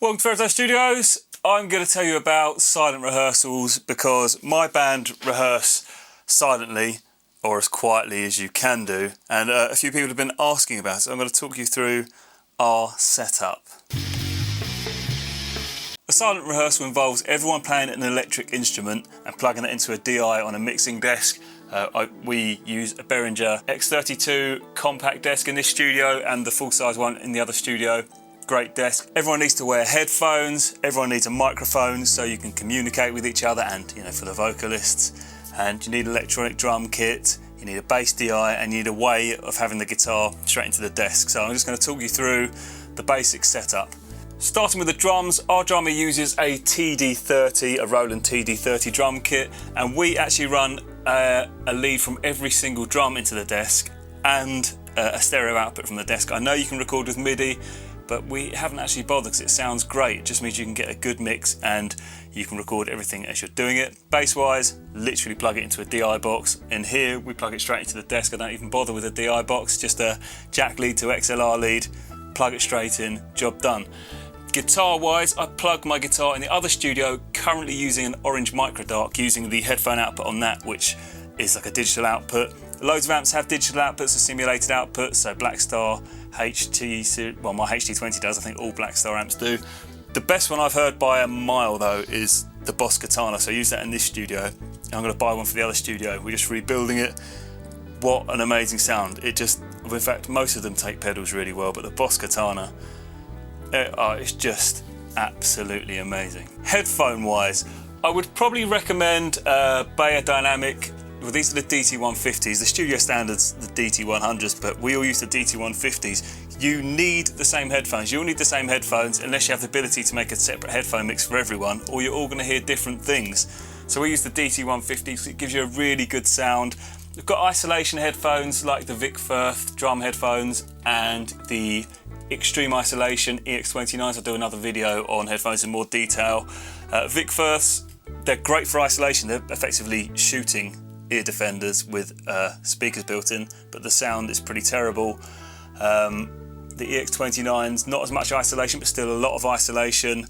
Welcome to Pherotone Studios. I'm going to tell you about silent rehearsals because my band rehearse silently, or as quietly as you can do, and a few people have been asking about it, so I'm going to talk you through our setup. A silent rehearsal involves everyone playing an electric instrument and plugging it into a DI on a mixing desk. We use a Behringer X32 compact desk in this studio and the full-size one in the other studio. Great desk. Everyone needs to wear headphones, everyone needs a microphone so you can communicate with each other and, for the vocalists. And you need electronic drum kit, you need a bass DI, and you need a way of having the guitar straight into the desk. So I'm just going to talk you through the basic setup. Starting with the drums, our drummer uses a TD30, a Roland TD30 drum kit, and we actually run a lead from every single drum into the desk and a stereo output from the desk. I know you can record with MIDI, but we haven't actually bothered because it sounds great. It just means you can get a good mix and you can record everything as you're doing it. Bass-wise, literally plug it into a DI box. In here, we plug it straight into the desk. I don't even bother with a DI box, just a jack lead to XLR lead, plug it straight in, job done. Guitar-wise, I plug my guitar in the other studio, currently using an orange microdark, using the headphone output on that, which is like a digital output. Loads of amps have digital outputs, a simulated output, so Blackstar, HT, well, my HT20 does, I think all Blackstar amps do. The best one I've heard by a mile though is the Boss Katana, so I use that in this studio. I'm going to buy one for the other studio. We're just rebuilding it. What an amazing sound. It just, in fact, most of them take pedals really well, but the Boss Katana, it's just absolutely amazing. Headphone wise, I would probably recommend Beyerdynamic. Well, these are the Dt150s. The studio standard's the Dt100s, but we all use the Dt150s. You need the same headphones. You'll need the same headphones unless you have the ability to make a separate headphone mix for everyone, or you're all going to hear different things. So we use the Dt150 because it gives you a really good sound. We've got isolation headphones like the Vic Firth drum headphones and the Extreme Isolation EX29s. I'll do another video on headphones in more detail. Vic Firths, they're great for isolation. They're effectively shooting ear defenders with speakers built in, but the sound is pretty terrible. The EX29s, not as much isolation, but still a lot of isolation.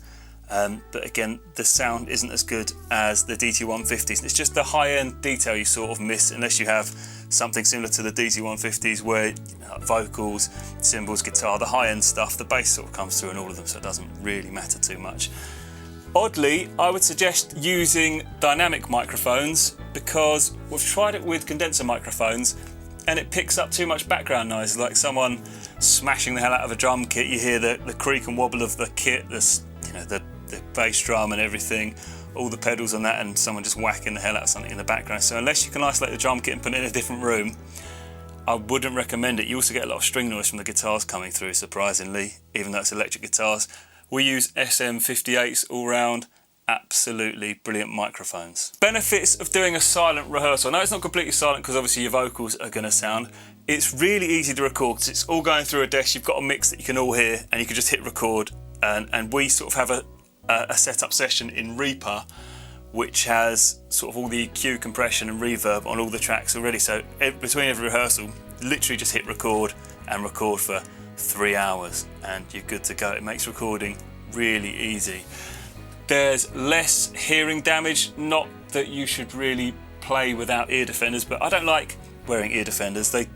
But again, the sound isn't as good as the Dt150s. It's just the high-end detail you sort of miss unless you have something similar to the Dt150s where vocals, cymbals, guitar, the high-end stuff, the bass sort of comes through in all of them, so it doesn't really matter too much. Oddly, I would suggest using dynamic microphones because we've tried it with condenser microphones and it picks up too much background noise, like someone smashing the hell out of a drum kit. You hear the creak and wobble of the kit, the bass drum and everything, all the pedals on that, and someone just whacking the hell out of something in the background. So unless you can isolate the drum kit and put it in a different room, I wouldn't recommend it. You also get a lot of string noise from the guitars coming through, surprisingly, even though it's electric guitars. We use SM58s all round, absolutely brilliant microphones. Benefits of doing a silent rehearsal. Now it's not completely silent because obviously your vocals are going to sound. It's really easy to record because it's all going through a desk. You've got a mix that you can all hear and you can just hit record. And we sort of have a setup session in Reaper which has sort of all the EQ, compression and reverb on all the tracks already. So between every rehearsal, literally just hit record and record for 3 hours and you're good to go. It makes recording really easy. There's less hearing damage, not that you should really play without ear defenders, but I don't like wearing ear defenders. They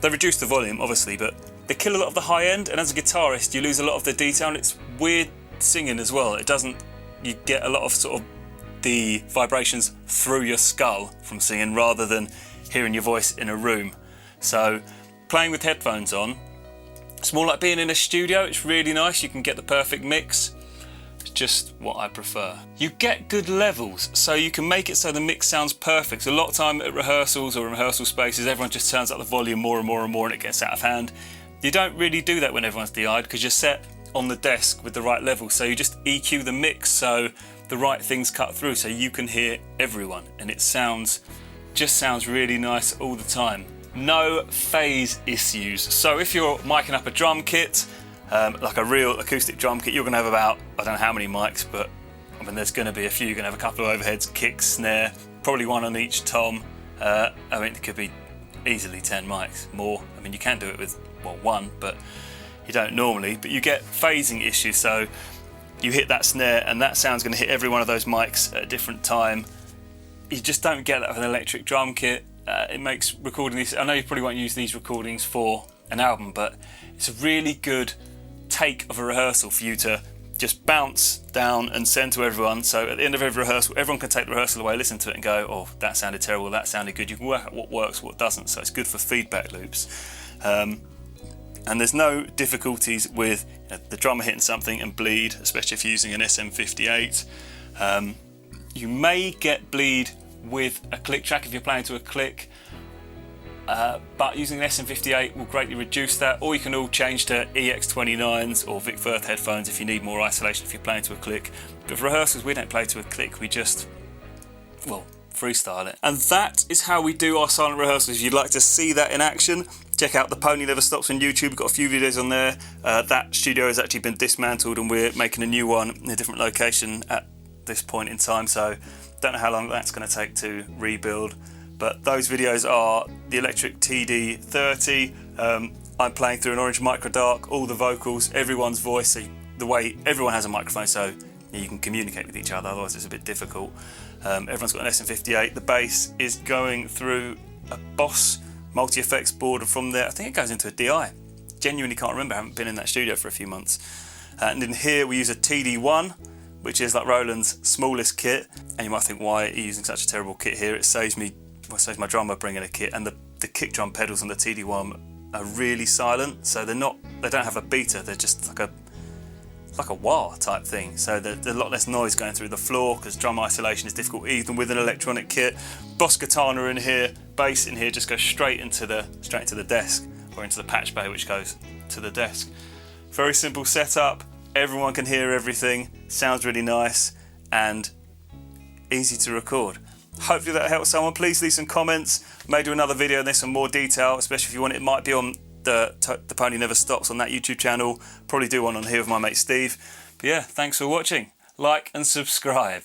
reduce the volume obviously, but they kill a lot of the high end, and as a guitarist you lose a lot of the detail, and it's weird singing as well. You get a lot of sort of the vibrations through your skull from singing rather than hearing your voice in a room. So playing with headphones on, it's more like being in a studio. It's really nice. You can get the perfect mix. It's just what I prefer. You get good levels, so you can make it so the mix sounds perfect. So a lot of time at rehearsals or in rehearsal spaces, everyone just turns up the volume more and more and more and it gets out of hand. You don't really do that when everyone's DI'd because you're set on the desk with the right level. So you just EQ the mix so the right things cut through so you can hear everyone, and it just sounds really nice all the time. No phase issues. So if you're micing up a drum kit, like a real acoustic drum kit, you're going to have about, I don't know how many mics, but I mean there's going to be a few. You're going to have a couple of overheads, kick, snare, probably one on each tom. I mean it could be easily 10 mics, more. I mean you can do it with, well, one, but you don't normally, but you get phasing issues. So you hit that snare and that sound's going to hit every one of those mics at a different time. You just don't get that with an electric drum kit. It makes recording these, I know you probably won't use these recordings for an album, but it's a really good take of a rehearsal for you to just bounce down and send to everyone. So at the end of every rehearsal, everyone can take the rehearsal away, listen to it and go, oh, that sounded terrible, that sounded good. You can work out what works, what doesn't. So it's good for feedback loops. And there's no difficulties with the drummer hitting something and bleed, especially if you're using an SM58. You may get bleed with a click track if you're playing to a click, but using an SM58 will greatly reduce that, or you can all change to EX29s or Vic Firth headphones if you need more isolation if you're playing to a click. But for rehearsals, we don't play to a click, we just, well, freestyle it. And that is how we do our silent rehearsals. If you'd like to see that in action, check out The Pony Never Stops on YouTube. We've got a few videos on there. That studio has actually been dismantled and we're making a new one in a different location at this point in time, so don't know how long that's going to take to rebuild. But those videos are the electric TD30. I'm playing through an Orange Micro Dark, all the vocals, everyone's voice, so the way everyone has a microphone, so you can communicate with each other, otherwise it's a bit difficult. Everyone's got an SM58. The bass is going through a Boss multi-effects board, and from there I think it goes into a DI. Genuinely can't remember, I haven't been in that studio for a few months. And in here we use a TD1, which is like Roland's smallest kit. And you might think, why are you using such a terrible kit here? It saves my drummer bringing a kit, and the kick drum pedals on the TD1 are really silent, so they don't have a beater, they're just like a wah type thing, so there's a lot less noise going through the floor because drum isolation is difficult even with an electronic kit. Boss katana in here, bass in here just goes straight into the desk, or into the patch bay which goes to the desk. Very simple setup, everyone can hear everything, sounds really nice and easy to record. Hopefully that helps someone. Please leave some comments. May do another video on this in more detail, especially if you want it. It might be on the Pony Never Stops on that YouTube channel. Probably do one on here with my mate Steve. But yeah, thanks for watching. Like and subscribe.